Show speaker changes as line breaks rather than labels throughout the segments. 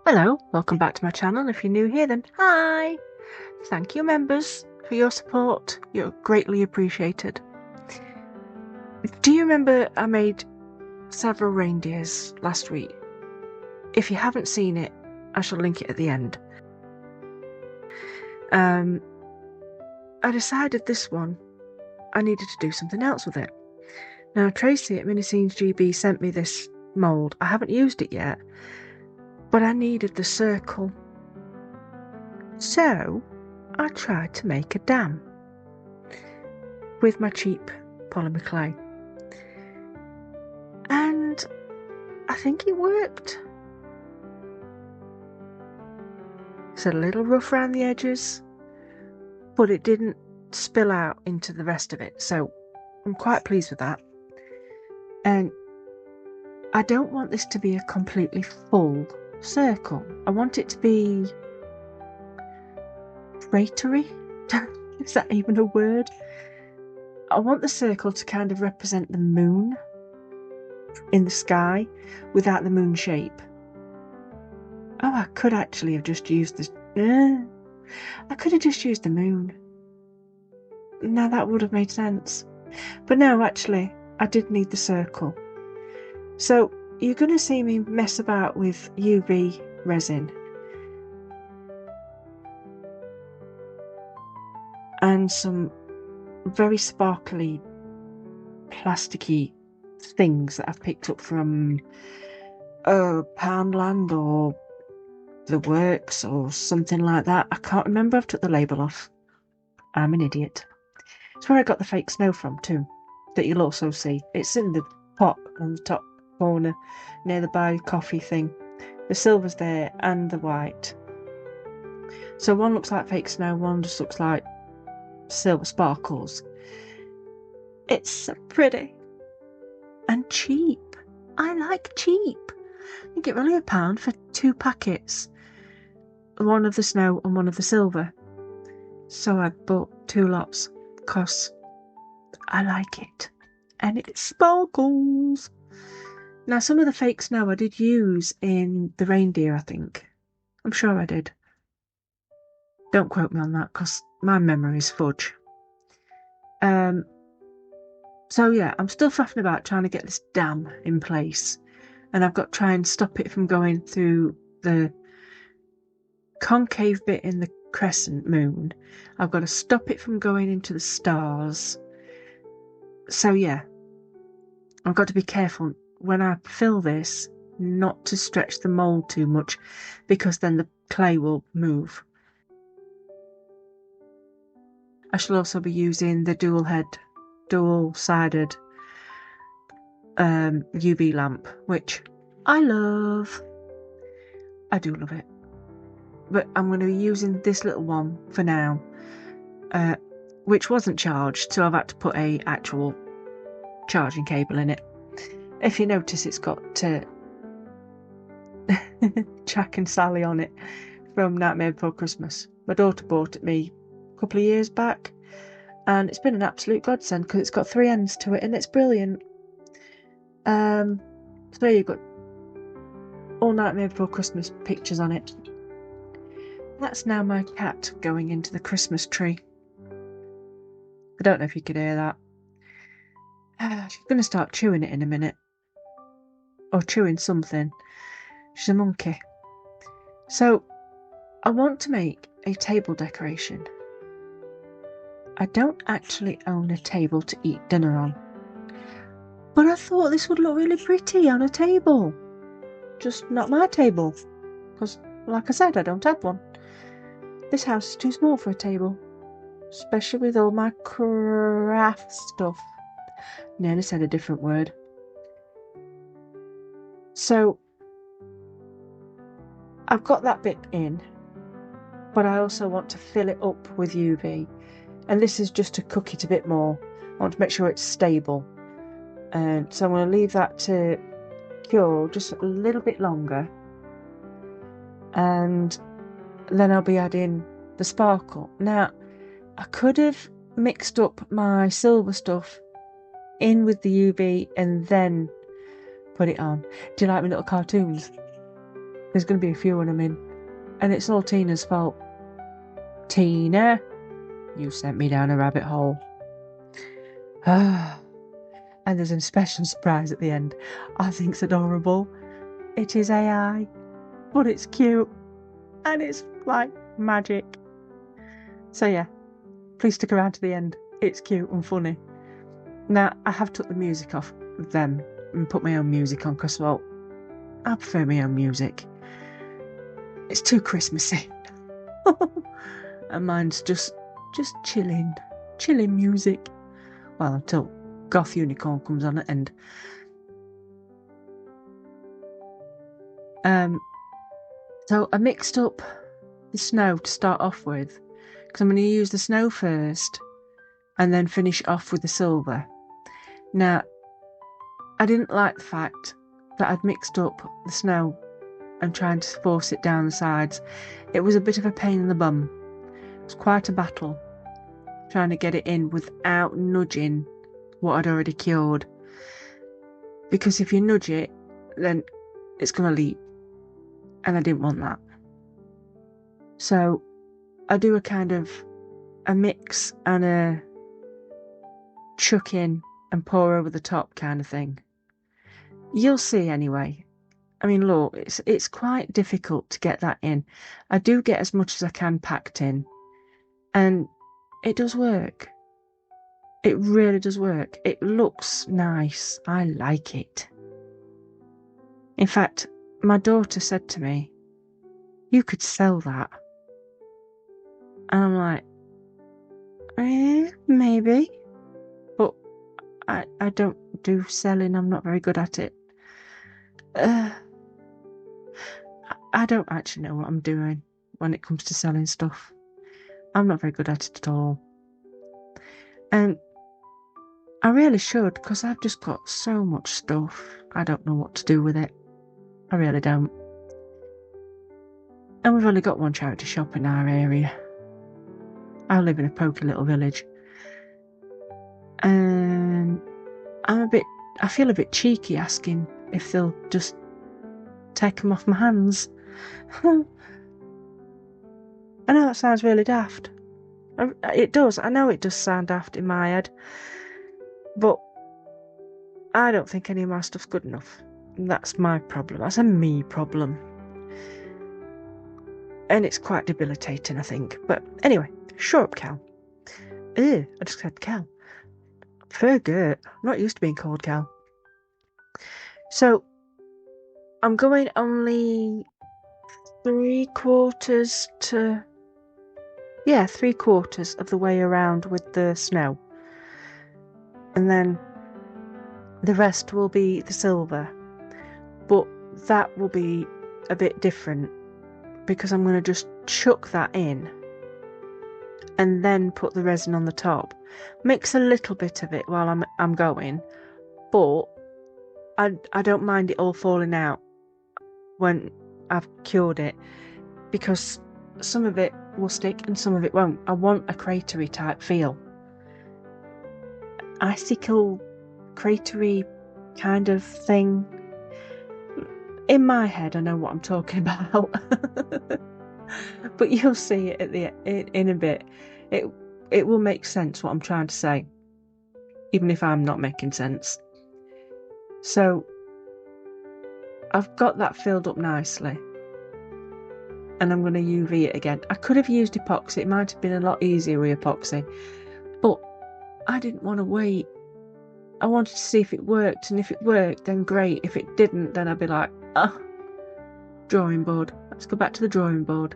Hello, welcome back to my channel. If you're new here, then hi! Thank you, members, for your support. You're greatly appreciated. Do you remember I made several reindeers last week? If you haven't seen it, I shall link it at the end. I decided this one, I needed to do something else with it. Now, Tracy at Miniscenes GB sent me this mould. I haven't used it yet, but I needed the circle. So I tried to make a dam with my cheap polymer clay. And I think it worked. It's a little rough around the edges, but it didn't spill out into the rest of it. So I'm quite pleased with that. And I don't want this to be a completely full circle. I want it to be cratery. Is that even a word? I want the circle to kind of represent the moon in the sky without the moon shape. Oh, I could actually have just used this. I could have just used the moon. Now that would have made sense. But no, actually, I did need the circle. So you're going to see me mess about with UV resin and some very sparkly plasticky things that I've picked up from Poundland or the Works or something like that. I can't remember. I've took the label off. I'm an idiot. It's where I got the fake snow from too, that you'll also see. It's in the pot on the top corner near the buy coffee thing. The silver's there and the white. So one looks like fake snow, one just looks like silver sparkles. It's so pretty and cheap. I like cheap. You get only £1 for 2 packets, one of the snow and one of the silver. So I bought 2 lots because I like it and it sparkles. Now, some of the fake snow I did use in the reindeer, I think. I'm sure I did. Don't quote me on that because my memory is fudge. So yeah, I'm still faffing about trying to get this dam in place. And I've got to try and stop it from going through the concave bit in the crescent moon. I've got to stop it from going into the stars. So yeah, I've got to be careful when I fill this not to stretch the mould too much, because then the clay will move. I shall also be using the dual-sided UV lamp, which I love. I do love it. But I'm going to be using this little one for now, which wasn't charged, so I've had to put a actual charging cable in it. If you notice, it's got Jack and Sally on it from Nightmare Before Christmas. My daughter bought it me a couple of years back, and it's been an absolute godsend because it's got 3 ends to it and it's brilliant. So there you've got all Nightmare Before Christmas pictures on it. That's now my cat going into the Christmas tree. I don't know if you could hear that. She's going to start chewing it in a minute. Or chewing something. She's a monkey. So, I want to make a table decoration. I don't actually own a table to eat dinner on. But I thought this would look really pretty on a table. Just not my table. Because, like I said, I don't have one. This house is too small for a table. Especially with all my craft stuff. Nearly said a different word. So, I've got that bit in, but I also want to fill it up with UV. And this is just to cook it a bit more. I want to make sure it's stable. And so I'm going to leave that to cure just a little bit longer. And then I'll be adding the sparkle. Now, I could have mixed up my silver stuff in with the UV and then put it on. Do you like my little cartoons? There's going to be a few of them in. And it's all Tina's fault. Tina, you sent me down a rabbit hole. And there's a special surprise at the end. I think it's adorable. It is AI, but it's cute. And it's like magic. So yeah, please stick around to the end. It's cute and funny. Now, I have took the music off them and put my own music on because, well, I prefer my own music. It's too Christmassy. And mine's just chilling music. Well, until Goth Unicorn comes on at end. So I mixed up the snow to start off with, because I'm going to use the snow first and then finish off with the silver. Now, I didn't like the fact that I'd mixed up the snow and trying to force it down the sides. It was a bit of a pain in the bum. It was quite a battle trying to get it in without nudging what I'd already cured. Because if you nudge it, then it's going to leak. And I didn't want that. So I do a kind of a mix and a chuck in and pour over the top kind of thing. You'll see anyway. I mean, look, it's quite difficult to get that in. I do get as much as I can packed in. And it does work. It really does work. It looks nice. I like it. In fact, my daughter said to me, "You could sell that." And I'm like, maybe. But I don't do selling. I'm not very good at it. I don't actually know what I'm doing when it comes to selling stuff. I'm not very good at it at all. And I really should, because I've just got so much stuff. I don't know what to do with it. I really don't. And we've only got one charity shop in our area. I live in a poky little village. And I feel a bit cheeky asking if they'll just take them off my hands. I know that sounds really daft. It does. I know it does sound daft in my head. But I don't think any of my stuff's good enough. That's my problem. That's a me problem. And it's quite debilitating, I think. But anyway, shut up, Cal. I just said Cal. Forget. I'm not used to being called Cal. So, I'm going only 3/4 of the way around with the snow. And then the rest will be the silver. But that will be a bit different, because I'm going to just chuck that in and then put the resin on the top. Mix a little bit of it while I'm going, but I don't mind it all falling out when I've cured it, because some of it will stick and some of it won't. I want a cratery type feel. Icicle cratery kind of thing. In my head, I know what I'm talking about. But you'll see it in a bit. It will make sense what I'm trying to say, even if I'm not making sense. So I've got that filled up nicely, and I'm going to UV it again. I could have used epoxy. It might have been a lot easier with epoxy, but I didn't want to wait. I wanted to see if it worked, and if it worked, then great. If it didn't, then I'd be like, drawing board. Let's go back to the drawing board.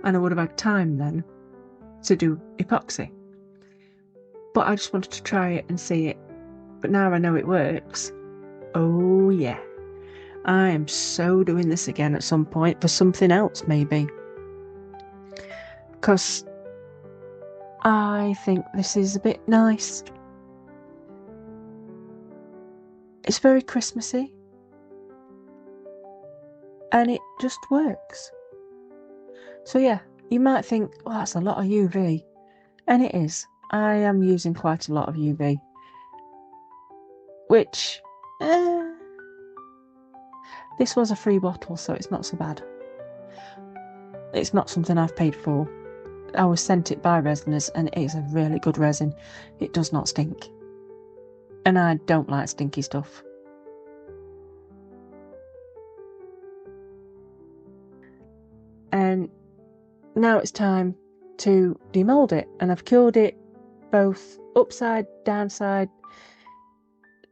And I would have had time then to do epoxy. But I just wanted to try it and see it. But now I know it works. Oh yeah. I am so doing this again at some point for something else, maybe. Because I think this is a bit nice. It's very Christmassy. And it just works. So yeah, you might think, well, that's a lot of UV. And it is. I am using quite a lot of UV. Which, This was a free bottle, so it's not so bad. It's not something I've paid for. I was sent it by Resiners, and it is a really good resin. It does not stink. And I don't like stinky stuff. And now it's time to demould it, and I've cured it both upside, downside,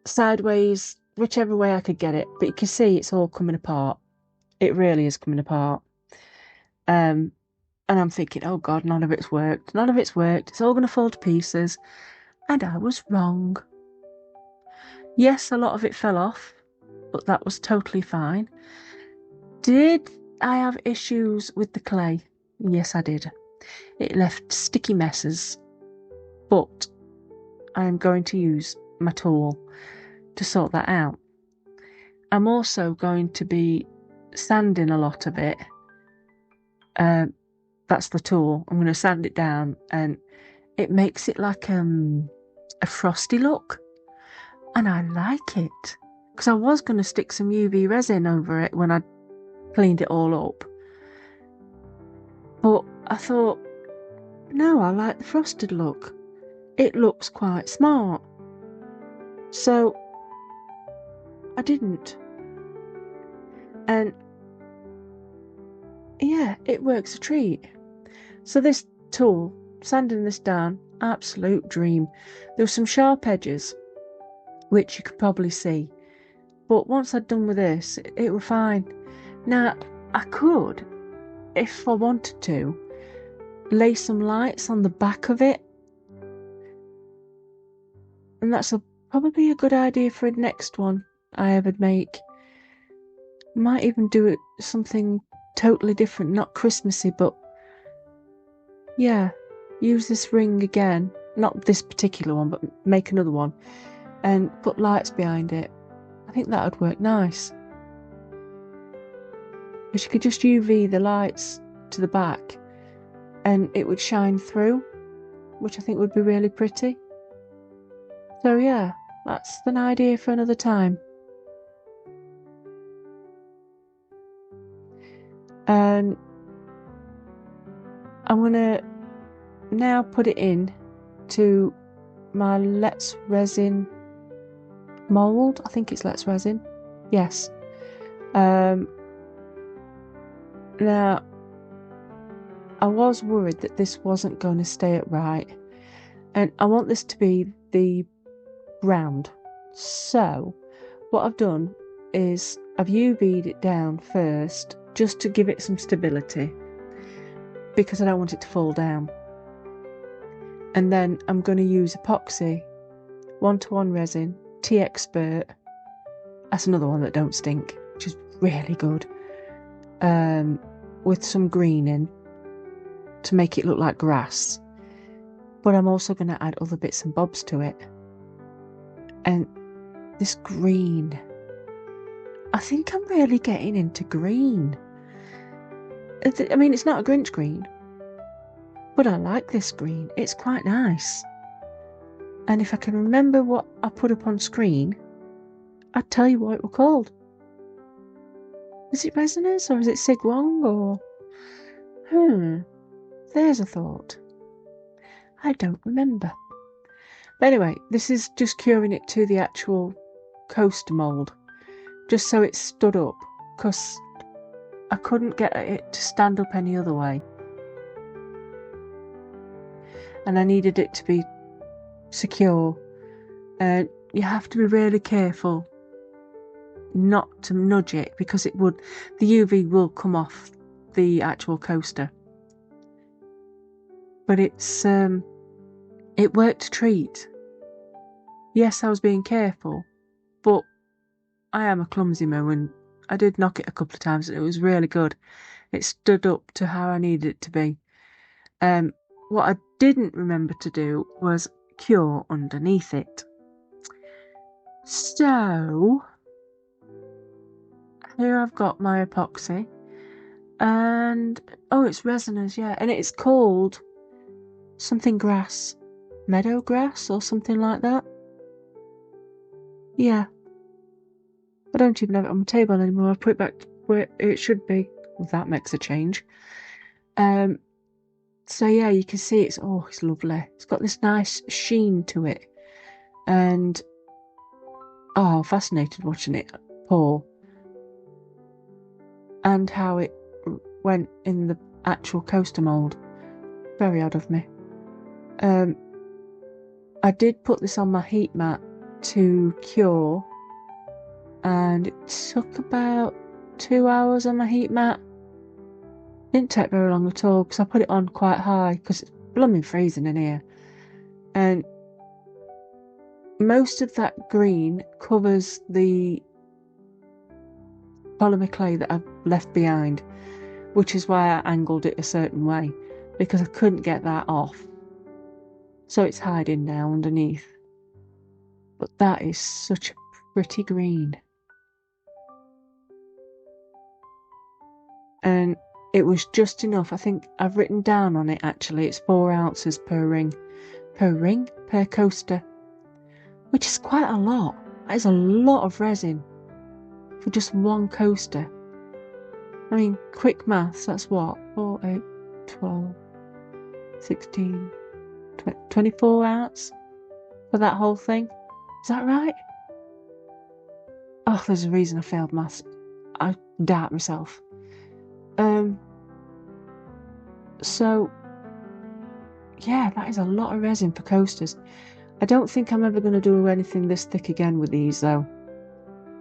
sideways, whichever way I could get it. But you can see it's all coming apart. It really is coming apart. And I'm thinking, oh God, none of it's worked. None of it's worked. It's all going to fall to pieces. And I was wrong. Yes, a lot of it fell off, but that was totally fine. Did I have issues with the clay? Yes, I did. It left sticky messes, but I am going to use my tool to sort that out. I'm also going to be sanding a lot of it. That's the tool. I'm going to sand it down, and it makes it like a frosty look, and I like it, because I was going to stick some UV resin over it when I cleaned it all up, but I thought, no, I like the frosted look. It looks quite smart. So I didn't. And yeah, it works a treat. So this tool, sanding this down, absolute dream. There were some sharp edges, which you could probably see. But once I'd done with this, it were fine. Now, I could, if I wanted to, lay some lights on the back of it. And that's probably a good idea for the next one I ever make. Might even do it something totally different, not Christmassy, but yeah, use this ring again. Not this particular one, but make another one and put lights behind it. I think that would work nice. Because you could just UV the lights to the back and it would shine through, which I think would be really pretty. So yeah, that's an idea for another time. And I'm gonna now put it in to my Let's Resin mould. I think it's Let's Resin. Yes. Now, I was worried that this wasn't going to stay up right, and I want this to be the round. So what I've done is I've UV'd it down first, just to give it some stability, because I don't want it to fall down. And then I'm going to use epoxy, 1:1 resin, T-Expert. That's another one that don't stink, which is really good. With some green in to make it look like grass. But I'm also going to add other bits and bobs to it. And this green, I think I'm really getting into green. I mean, it's not a Grinch green, but I like this green. It's quite nice. And if I can remember what I put up on screen, I'd tell you what it was called. Is it Resiners or is it Sig Wong or... There's a thought. I don't remember. But anyway, this is just curing it to the actual coaster mould, just so it stood up, because I couldn't get it to stand up any other way. And I needed it to be secure. And you have to be really careful not to nudge it, because the UV will come off the actual coaster. But it worked a treat. Yes, I was being careful, but I am a clumsy moo, and I did knock it a couple of times, and it was really good. It stood up to how I needed it to be. What I didn't remember to do was cure underneath it. So here I've got my epoxy, and it's Resiners, yeah, and it's called something grass, meadow grass or something like that. Yeah. I don't even have it on my table anymore. I've put it back where it should be. Well, that makes a change. So yeah, you can see it's lovely. It's got this nice sheen to it. And I'm fascinated watching it pour. And how it went in the actual coaster mould. Very odd of me. I did put this on my heat mat to cure, and it took about 2 hours on my heat mat. Didn't take very long at all because I put it on quite high because it's blooming freezing in here. And most of that green covers the polymer clay that I've left behind, which is why I angled it a certain way, because I couldn't get that off. So it's hiding now underneath. But that is such a pretty green. And it was just enough. I think I've written down on it actually, it's 4 ounces per ring. Per coaster. Which is quite a lot. That is a lot of resin for just one coaster. I mean, quick maths, that's what? 4, 8, 12, 16, 24 ounce for that whole thing. Is that right? Oh, there's a reason I failed maths. I doubt myself. So, yeah, that is a lot of resin for coasters. I don't think I'm ever going to do anything this thick again with these, though.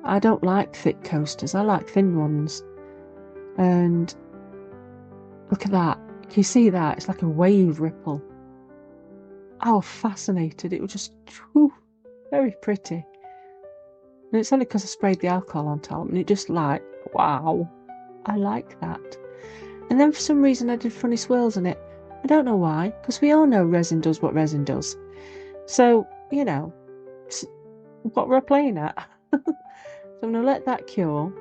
I don't like thick coasters. I like thin ones. And look at that. Can you see that? It's like a wave ripple. I was fascinated. It was just very pretty. And it's only because I sprayed the alcohol on top, and it just like, wow, I like that. And then for some reason I did funny swirls in it. I don't know why, because we all know resin does what resin does. So, you know, what we're playing at. So I'm going to let that cure.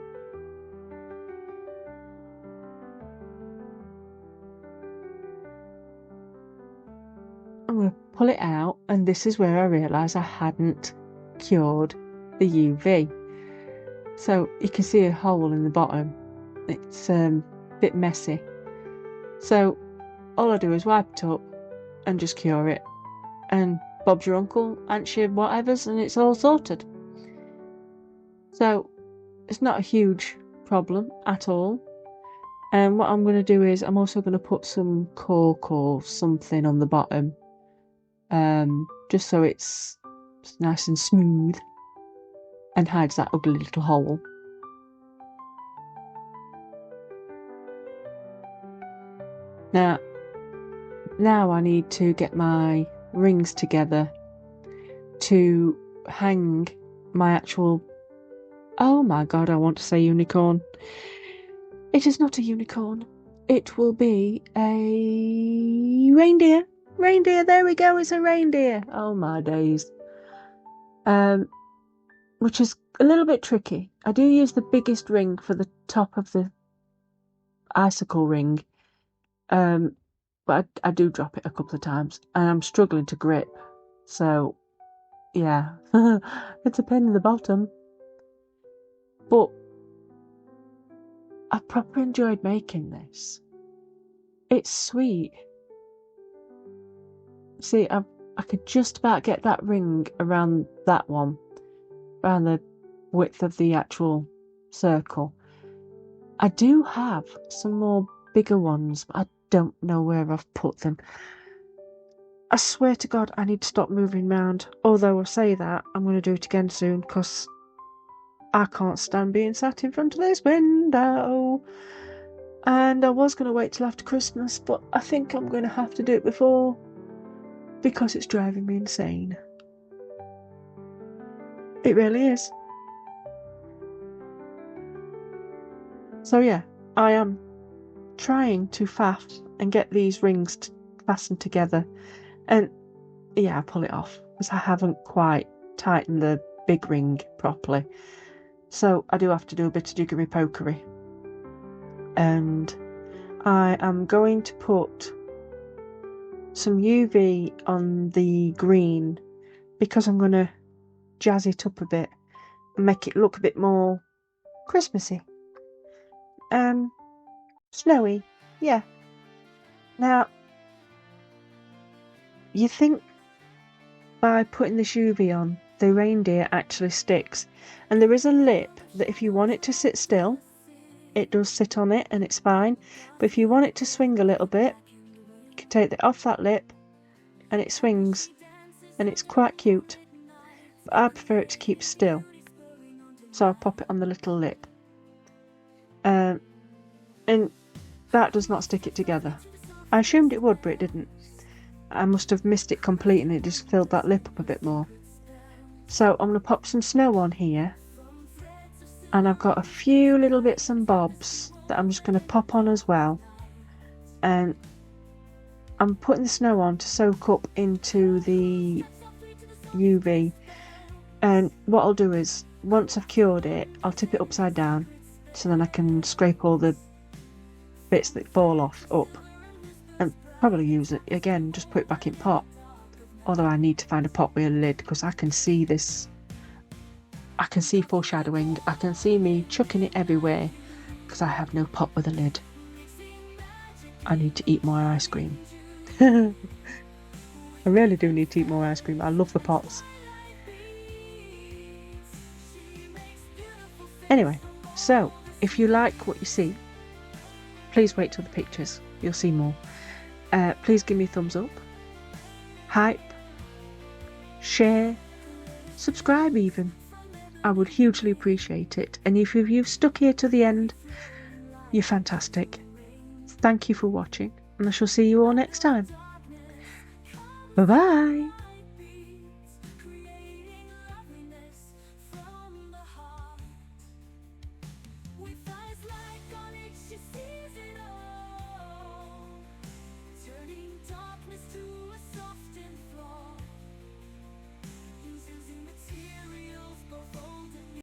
I'm going to pull it out, and this is where I realise I hadn't cured the UV. So you can see a hole in the bottom. It's a bit messy. So all I do is wipe it up and just cure it. And Bob's your uncle, aunt's your whatevers, and it's all sorted. So it's not a huge problem at all. And what I'm going to do is I'm also going to put some cork or something on the bottom. Just so it's nice and smooth and hides that ugly little hole. Now I need to get my rings together to hang my actual... Oh my god, I want to say unicorn. It is not a unicorn. It will be a reindeer. Reindeer, there we go, it's a reindeer. Oh my days. Which is a little bit tricky. I do use the biggest ring for the top of the icicle ring. But I do drop it a couple of times, and I'm struggling to grip. So, yeah, it's a pain in the bottom. But I proper enjoyed making this. It's sweet. See, I could just about get that ring around that one, around the width of the actual circle. I do have some more bigger ones, but I don't know where I've put them. I swear to God, I need to stop moving around. Although I say that, I'm going to do it again soon, because I can't stand being sat in front of this window. And I was going to wait till after Christmas, but I think I'm going to have to do it before, because it's driving me insane. It really is. So yeah, I am trying to faff and get these rings fastened together. And yeah, I pull it off because I haven't quite tightened the big ring properly. So I do have to do a bit of jiggery pokery. And I am going to put some UV on the green because I'm going to jazz it up a bit. make it look a bit more Christmassy. Snowy, yeah. Now, you think by putting this UV on, the reindeer actually sticks. And there is a lip that if you want it to sit still, it does sit on it and it's fine. But if you want it to swing a little bit, you can take it off that lip and it swings and it's quite cute. But I prefer it to keep still. So I'll pop it on the little lip. And that does not stick it together. I assumed it would, but it didn't. I must have missed it completely and it just filled that lip up a bit more. So I'm going to pop some snow on here. And I've got a few little bits and bobs that I'm just going to pop on as well. And I'm putting the snow on to soak up into the UV. And what I'll do is, once I've cured it, I'll tip it upside down. So then I can scrape all the bits that fall off up. And probably use it again, just put it back in pot. Although I need to find a pot with a lid because I can see this. I can see foreshadowing. I can see me chucking it everywhere because I have no pot with a lid. I need to eat more ice cream. I really do need to eat more ice cream. I love the pots. Anyway, so if you like what you see, please wait till the pictures. You'll see more. Please give me a thumbs up, hype, share, subscribe even. I would hugely appreciate it. And if you've stuck here to the end, you're fantastic. Thank you for watching, and I shall see you all next time. Bye bye.